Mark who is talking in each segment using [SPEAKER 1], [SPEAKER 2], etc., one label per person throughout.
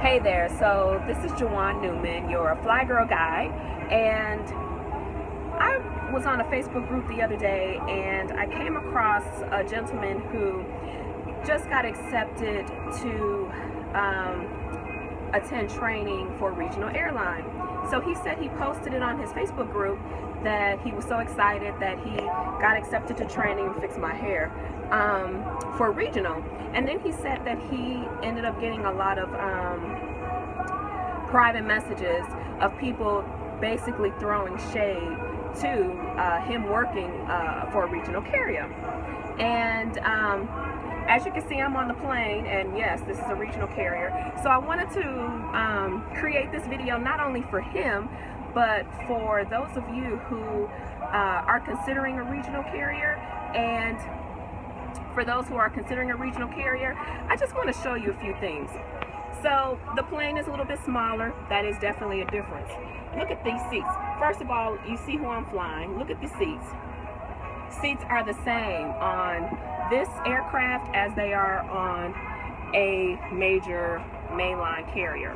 [SPEAKER 1] Hey there, so this is Jewane Newman, your FlyGirl guide, and I was on a Facebook group the other day and I came across a gentleman who just got accepted to attend training for regional airline. So he said he posted it on his Facebook group that he was so excited that he got accepted to training and fix my hair for regional. And then he said that he ended up getting a lot of private messages of people basically throwing shade to him working for a regional carrier. And as you can see, I'm on the plane, and yes, this is a regional carrier. So I wanted to create this video not only for him, but for those of you who are considering a regional carrier, and for those who are considering a regional carrier, I just want to show you a few things. So the plane is a little bit smaller. That is definitely a difference. Look at these seats. First of all, you see who I'm flying. Look at the seats. Seats are the same on this aircraft as they are on a major mainline carrier.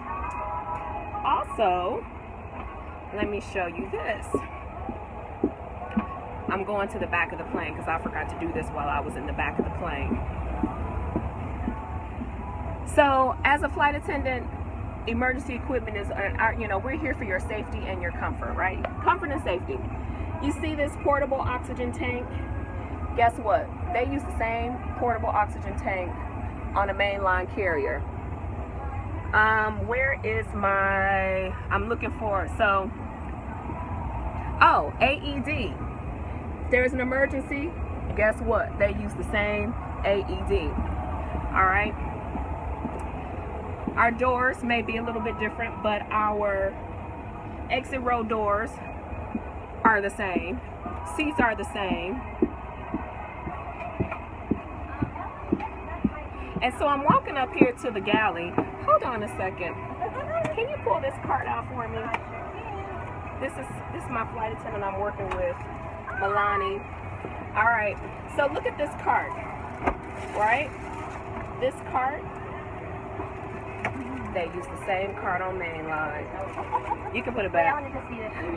[SPEAKER 1] Also, let me show you this. I'm going to the back of the plane because I forgot to do this while I was in the back of the plane. So, as a flight attendant, emergency equipment is, we're here for your safety and your comfort, right? Comfort and safety. You see this portable oxygen tank? Guess what? They use the same portable oxygen tank on a mainline carrier. Where is my, I'm looking for, so, oh, AED. There's an emergency, guess what? They use the same AED. All right. Our doors may be a little bit different, but our exit row doors are the same. Seats are the same. And so I'm walking up here to the galley. Hold on a second. Can you pull this cart out for me? This is my flight attendant I'm working with, Milani. All right. So look at this cart, right? This cart. They use the same cart on mainline. You can put it back.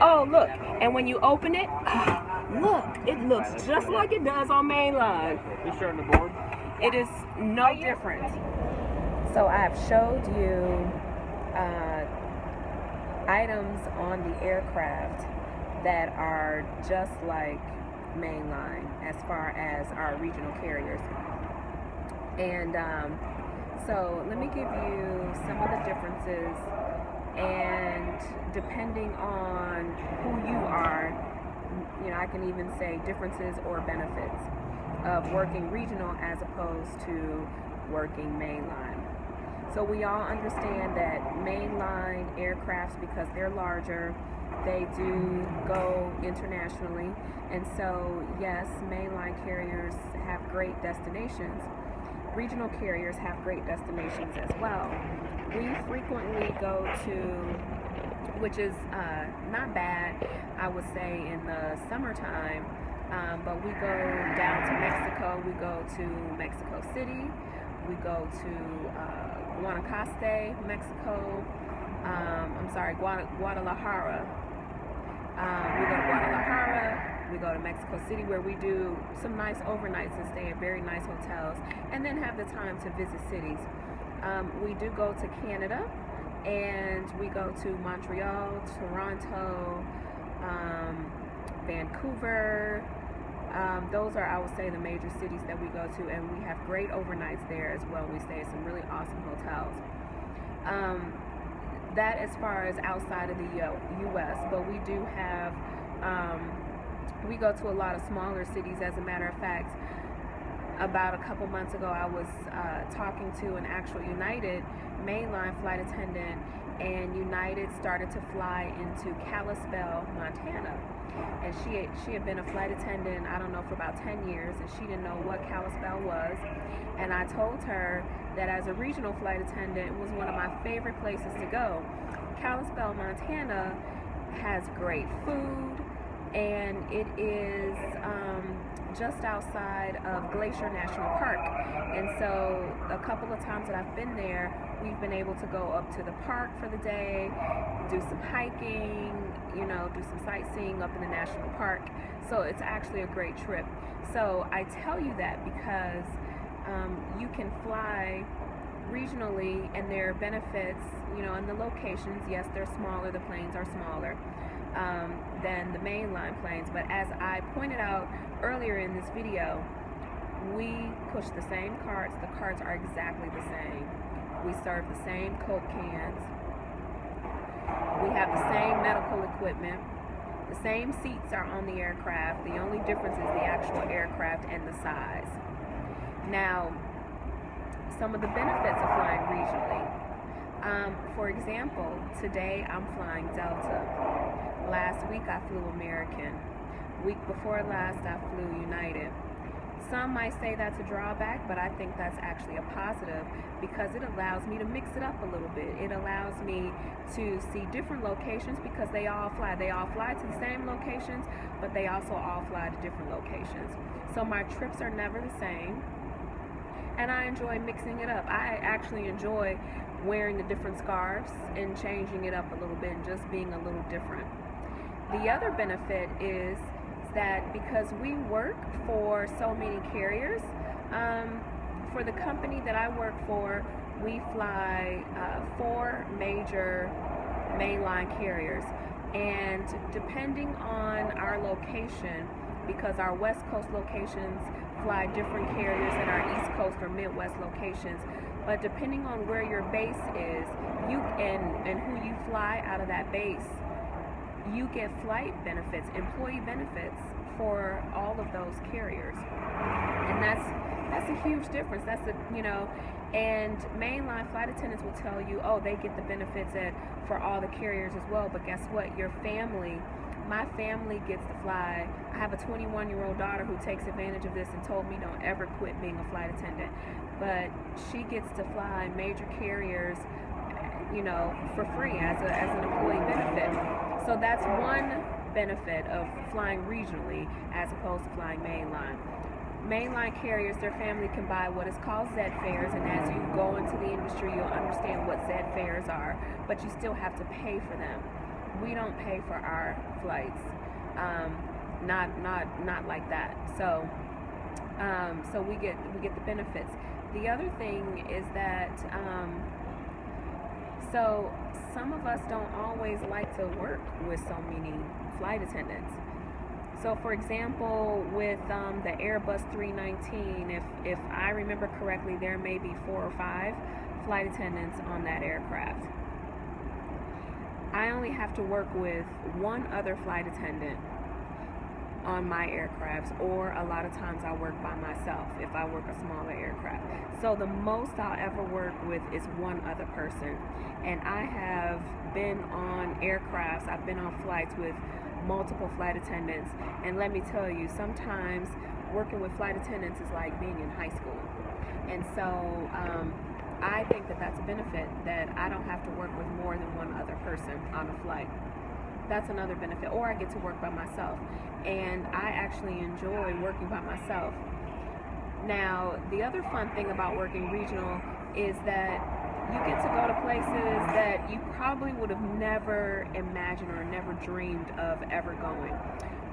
[SPEAKER 1] Oh, look. And when you open it, look, it looks just like it does on mainline.
[SPEAKER 2] You starting the board?
[SPEAKER 1] It is no different. So I have showed you items on the aircraft that are just like mainline as far as our regional carriers. And so let me give you some of the differences, and depending on who you are, I can even say differences or benefits of working regional as opposed to working mainline. So we all understand that mainline aircrafts, because they're larger, they do go internationally, and so yes, mainline carriers have great destinations. Regional carriers have great destinations as well. We frequently go to, which is not bad, I would say, in the summertime, but we go down to Mexico. We go to Mexico City. We go to Guanacaste, Mexico. Guadalajara. We go to Guadalajara. We go to Mexico City, where we do some nice overnights and stay at very nice hotels, and then have the time to visit cities. We do go to Canada, and we go to Montreal, Toronto, Vancouver. Those are, I would say, the major cities that we go to, and we have great overnights there as well. We stay at some really awesome hotels. That as far as outside of the U.S., but we do have, we go to a lot of smaller cities. As a matter of fact, about a couple months ago, I was talking to an actual United mainline flight attendant, and United started to fly into Kalispell, Montana. And she had been a flight attendant, I don't know, for about 10 years, and she didn't know what Kalispell was. And I told her that as a regional flight attendant, it was one of my favorite places to go. Kalispell, Montana has great food, and it is just outside of Glacier National Park. And so a couple of times that I've been there, we've been able to go up to the park for the day, do some hiking, you know, do some sightseeing up in the national park. So it's actually a great trip. So I tell you that because you can fly regionally, and there are benefits, you know, in the locations. Yes, they're smaller, the planes are smaller than the mainline planes, but as I pointed out earlier in this video, we push the same carts. The carts are exactly the same. We serve the same Coke cans. We have the same medical equipment. The same seats are on the aircraft. The only difference is the actual aircraft and the size. Now, some of the benefits of flying regionally. For example, today I'm flying Delta. Last week I flew American. Week before last I flew United. Some might say that's a drawback, but I think that's actually a positive because it allows me to mix it up a little bit. It allows me to see different locations because they all fly. They all fly to the same locations, but they also all fly to different locations. So my trips are never the same. And I enjoy mixing it up. I actually enjoy wearing the different scarves and changing it up a little bit and just being a little different. The other benefit is that because we work for so many carriers, for the company that I work for, we fly 4 major mainline carriers. And depending on our location, because our West Coast locations fly different carriers than our East Coast or Midwest locations, but depending on where your base is, you and who you fly out of that base, you get flight benefits, employee benefits for all of those carriers, and that's a huge difference. That's a, you know, and mainline flight attendants will tell you, oh, they get the benefits for all the carriers as well. But guess what? Your family. My family gets to fly. I have a 21-year-old daughter who takes advantage of this and told me don't ever quit being a flight attendant. But she gets to fly major carriers, you know, for free as an employee benefit. So that's one benefit of flying regionally as opposed to flying mainline. Mainline carriers, their family can buy what is called Z fares, and as you go into the industry, you'll understand what Z fares are, but you still have to pay for them. We don't pay for our flights, not like that. So we get the benefits. The other thing is that so some of us don't always like to work with so many flight attendants. So for example, with the Airbus 319, if I remember correctly, there may be 4 or 5 flight attendants on that aircraft. I only have to work with 1 other flight attendant on my aircrafts, or a lot of times I work by myself if I work a smaller aircraft. So the most I'll ever work with is 1 other person. And I have been on aircrafts, I've been on flights with multiple flight attendants, and let me tell you, sometimes working with flight attendants is like being in high school. And so I think that that's a benefit, that I don't have to work with more than 1 other person on a flight. That's another benefit. Or I get to work by myself, and I actually enjoy working by myself. Now, the other fun thing about working regional is that you get to go to places that you probably would have never imagined or never dreamed of ever going.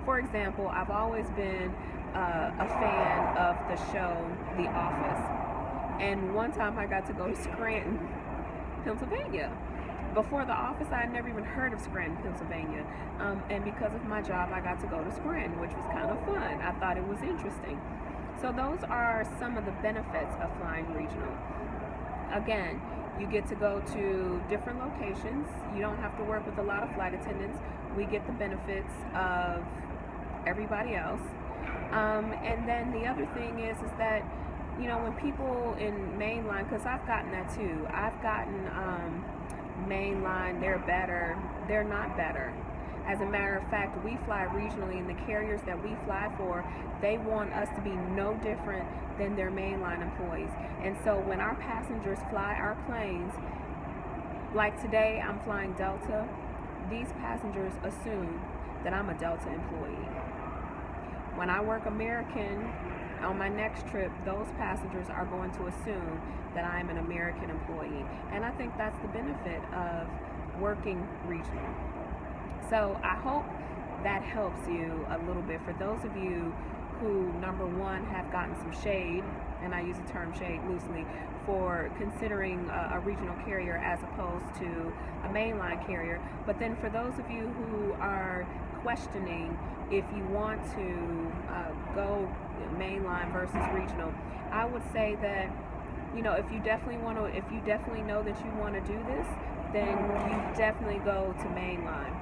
[SPEAKER 1] For example, I've always been a fan of the show The Office. And one time I got to go to Scranton, Pennsylvania. Before The Office, I had never even heard of Scranton, Pennsylvania. And because of my job, I got to go to Scranton, which was kind of fun. I thought it was interesting. So those are some of the benefits of flying regional. Again, you get to go to different locations. You don't have to work with a lot of flight attendants. We get the benefits of everybody else. And then the other thing is that, you know, when people in mainline, because I've gotten that too, I've gotten mainline, they're better, they're not better. As a matter of fact, we fly regionally, and the carriers that we fly for, they want us to be no different than their mainline employees. And so when our passengers fly our planes, like today I'm flying Delta, these passengers assume that I'm a Delta employee. When I work American on my next trip, those passengers are going to assume that I'm an American employee. And I think that's the benefit of working regional. So I hope that helps you a little bit. For those of you who, number one, have gotten some shade, and I use the term shade loosely, for considering a regional carrier as opposed to a mainline carrier. But then for those of you who are questioning if you want to go mainline versus regional, I would say that, you know, if you definitely know that you want to do this, then you definitely go to mainline.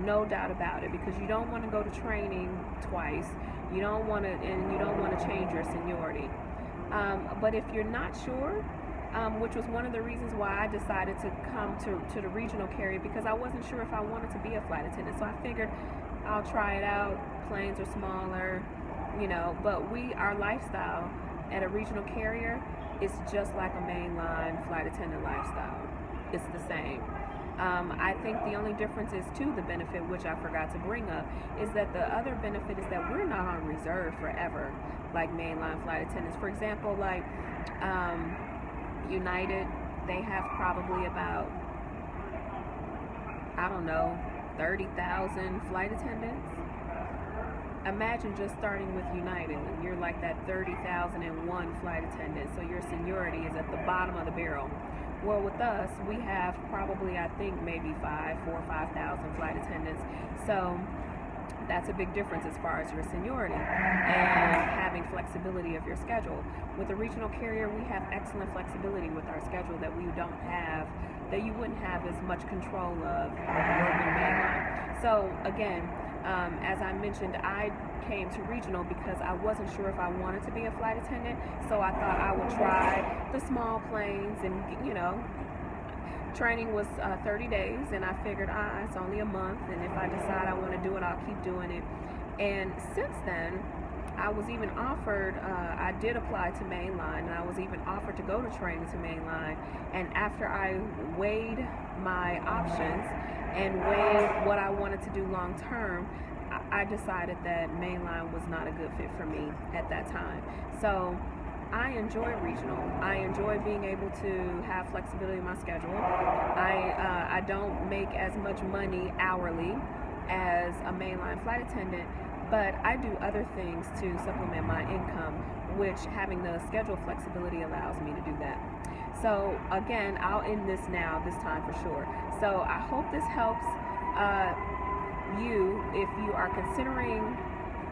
[SPEAKER 1] No doubt about it, because you don't want to go to training twice. You don't want to change your seniority. But if you're not sure, which was one of the reasons why I decided to come to the regional carrier, because I wasn't sure if I wanted to be a flight attendant. So I figured I'll try it out. Planes are smaller, you know, but our lifestyle at a regional carrier is just like a mainline flight attendant lifestyle. It's the same. I think the only difference is, too, the benefit, which I forgot to bring up, is that the other benefit is that we're not on reserve forever like mainline flight attendants. For example, like United, they have probably about, I don't know, 30,000 flight attendants. Imagine just starting with United, and you're like that 30,001 flight attendant, so your seniority is at the bottom of the barrel. Well, with us, we have probably, I think, maybe 4,000 or 5,000 flight attendants. So that's a big difference as far as your seniority and having flexibility of your schedule. With a regional carrier, we have excellent flexibility with our schedule that we don't have, that you wouldn't have as much control of working mainline. So again, as I mentioned, I came to regional because I wasn't sure if I wanted to be a flight attendant, so I thought I would try the small planes, and you know, training was 30 days, and I figured it's only a month, and if I decide I want to do it, I'll keep doing it. And since then, I was even offered, I did apply to mainline, and I was even offered to go to training to mainline, and after I weighed my options and weighed what I wanted to do long term, I decided that mainline was not a good fit for me at that time. So I enjoy regional. I enjoy being able to have flexibility in my schedule. I don't make as much money hourly as a mainline flight attendant, but I do other things to supplement my income, which having the schedule flexibility allows me to do that. So again, I'll end this now, this time for sure. So I hope this helps you if you are considering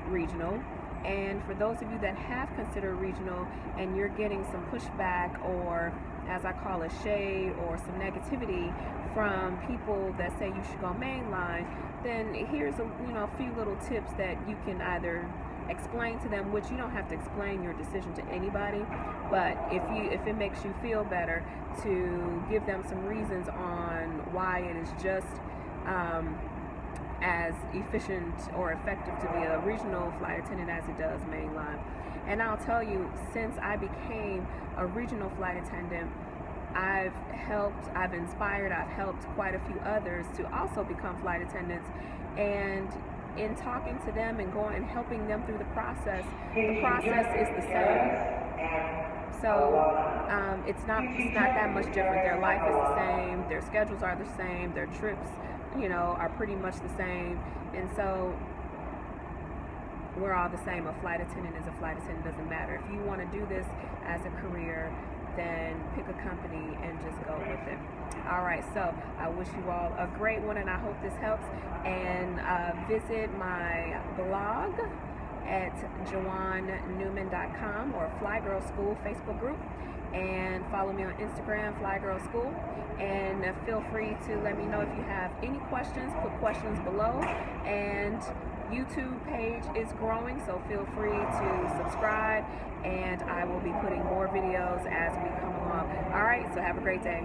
[SPEAKER 1] regional. And for those of you that have considered regional and you're getting some pushback, or as I call it, shade or some negativity from people that say you should go mainline, then here's a few little tips that you can either explain to them, which you don't have to explain your decision to anybody, but if it makes you feel better, to give them some reasons on why it is just as efficient or effective to be a regional flight attendant as it does mainline. And I'll tell you, since I became a regional flight attendant, I've inspired, I've helped quite a few others to also become flight attendants. And in talking to them and going and helping them through the process is the same. So it's not that much different. Their life is the same, their schedules are the same, their trips, are pretty much the same. And so we're all the same. A flight attendant is a flight attendant, doesn't matter. If you want to do this as a career, then pick a company and just go with it. All right, so I wish you all a great one, and I hope this helps. And visit my blog at JewaneNewman.com or FlyGirl School Facebook group, and follow me on Instagram, FlyGirl School. And feel free to let me know if you have any questions. Put questions below. And YouTube page is growing, so feel free to subscribe, and I will be putting more videos as we come along. All right, so have a great day.